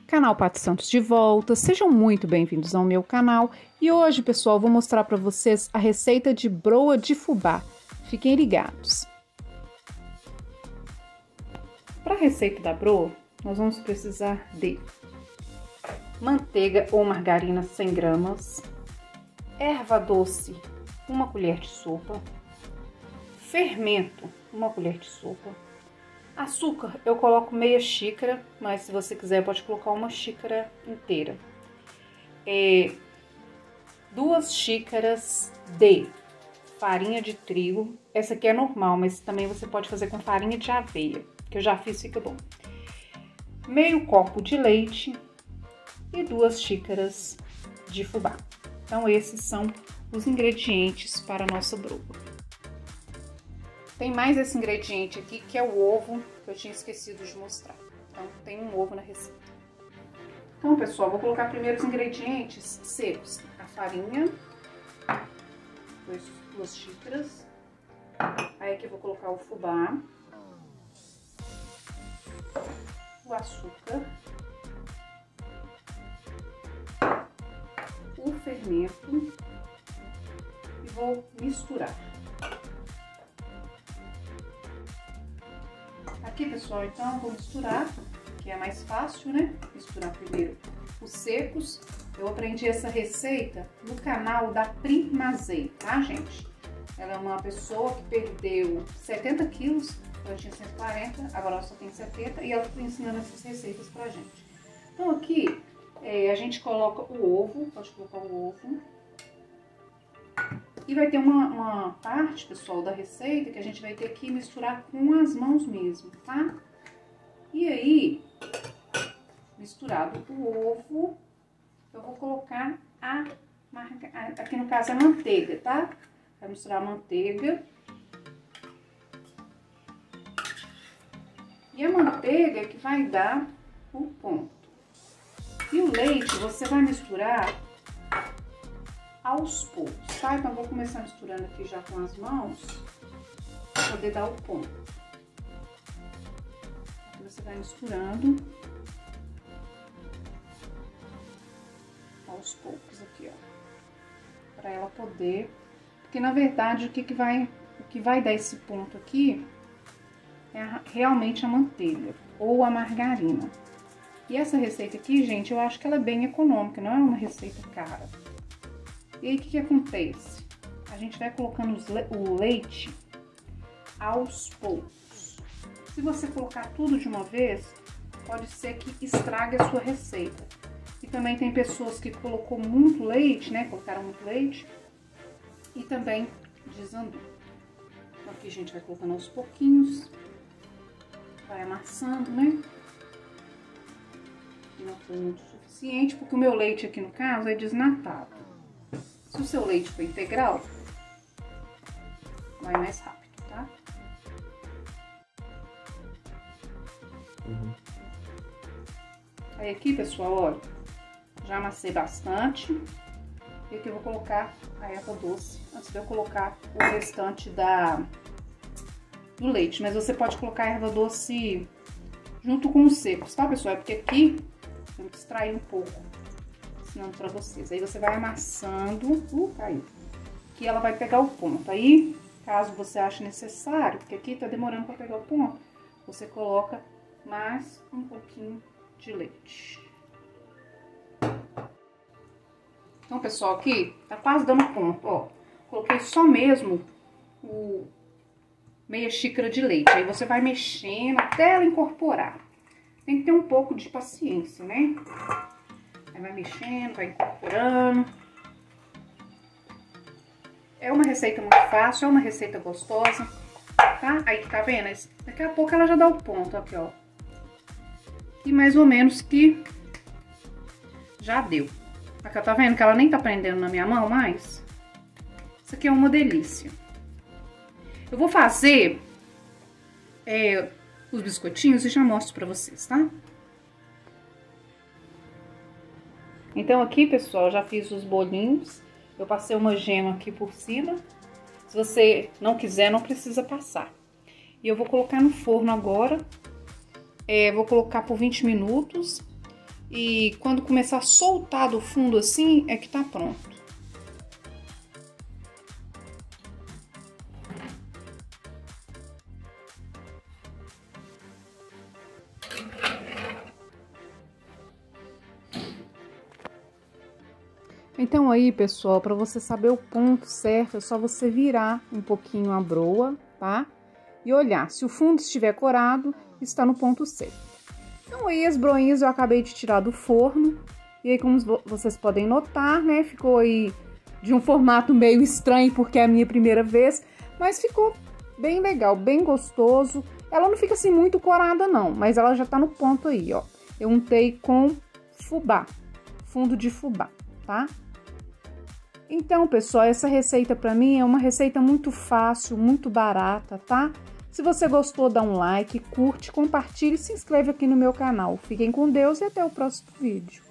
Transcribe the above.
Canal Paty Santos de volta, sejam muito bem-vindos ao meu canal. E hoje, pessoal, vou mostrar para vocês a receita de broa de fubá. Fiquem ligados. Para a receita da broa, nós vamos precisar de manteiga ou margarina 100 gramas, erva doce 1 colher de sopa, fermento 1 colher de sopa, açúcar eu coloco meia xícara, mas se você quiser pode colocar 1 xícara inteira. 2 xícaras de farinha de trigo, essa aqui é normal, mas também você pode fazer com farinha de aveia, que eu já fiz, fica bom. Meio copo de leite e 2 xícaras de fubá. Então esses são os ingredientes para a nossa broa. Tem mais esse ingrediente aqui, que é o ovo, que eu tinha esquecido de mostrar. Então, tem um ovo na receita. Então, pessoal, vou colocar primeiro os ingredientes secos. A farinha, 2 xícaras. Aí aqui eu vou colocar o fubá, o açúcar, o fermento e vou misturar. Aqui, pessoal, então, vou misturar, que é mais fácil, né? Misturar primeiro os secos. Eu aprendi essa receita no canal da Pri Mazei, tá, gente? Ela é uma pessoa que perdeu 70 quilos, ela tinha 140, agora ela só tem 70, e ela está ensinando essas receitas pra gente. Então, aqui, a gente coloca o ovo, pode colocar o ovo. E vai ter uma parte, pessoal, da receita que a gente vai ter que misturar com as mãos mesmo, tá? E aí, misturado o ovo, eu vou colocar aqui no caso a manteiga, tá? Vai misturar a manteiga. E a manteiga é que vai dar o ponto. E o leite você vai misturar aos poucos, tá? Então, vou começar misturando aqui já com as mãos, pra poder dar o ponto. Aqui você vai misturando aos poucos aqui, ó, pra ela poder, porque na verdade o que vai dar esse ponto aqui é realmente a manteiga ou a margarina. E essa receita aqui, gente, eu acho que ela é bem econômica, não é uma receita cara. E aí, o que acontece? A gente vai colocando o leite aos poucos. Se você colocar tudo de uma vez, pode ser que estrague a sua receita. E também tem pessoas que colocou muito leite, né? Colocaram muito leite e também desandou. Então, aqui a gente vai colocando aos pouquinhos, vai amassando, né? E não foi muito suficiente, porque o meu leite aqui no caso é desnatado. Se o seu leite for integral, vai mais rápido, tá? Aí aqui, pessoal, olha, já amassei bastante. E aqui eu vou colocar a erva doce, antes de eu colocar o restante do leite. Mas você pode colocar a erva doce junto com os secos, tá, pessoal? É porque aqui tem que extrair um pouco. Ensinando pra vocês. Aí você vai amassando, caiu, que ela vai pegar o ponto. Aí, caso você ache necessário, porque aqui tá demorando pra pegar o ponto, você coloca mais um pouquinho de leite. Então, pessoal, aqui tá quase dando ponto, ó. Coloquei só mesmo meia xícara de leite. Aí você vai mexendo até ela incorporar. Tem que ter um pouco de paciência, né? Aí vai mexendo, vai incorporando. É uma receita muito fácil, é uma receita gostosa, tá? Aí, tá vendo? Daqui a pouco ela já dá o ponto, aqui, ó. E mais ou menos que já deu. Aqui, ó, tá vendo que ela nem tá prendendo na minha mão mais? Isso aqui é uma delícia. Eu vou fazer os biscoitinhos e já mostro pra vocês, tá? Então aqui, pessoal, já fiz os bolinhos. Eu passei uma gema aqui por cima. Se você não quiser, não precisa passar. E eu vou colocar no forno agora. Vou colocar por 20 minutos. e quando começar a soltar do fundo assim, é que tá pronto. Então aí, pessoal, para você saber o ponto certo, é só você virar um pouquinho a broa, tá? E olhar, se o fundo estiver corado, está no ponto certo. Então aí as broinhas eu acabei de tirar do forno, e aí como vocês podem notar, né, ficou aí de um formato meio estranho, porque é a minha primeira vez, mas ficou bem legal, bem gostoso. Ela não fica assim muito corada não, mas ela já tá no ponto aí, ó. Eu untei com fubá, fundo de fubá, tá? Então, pessoal, essa receita pra mim é uma receita muito fácil, muito barata, tá? Se você gostou, dá um like, curte, compartilhe e se inscreve aqui no meu canal. Fiquem com Deus e até o próximo vídeo.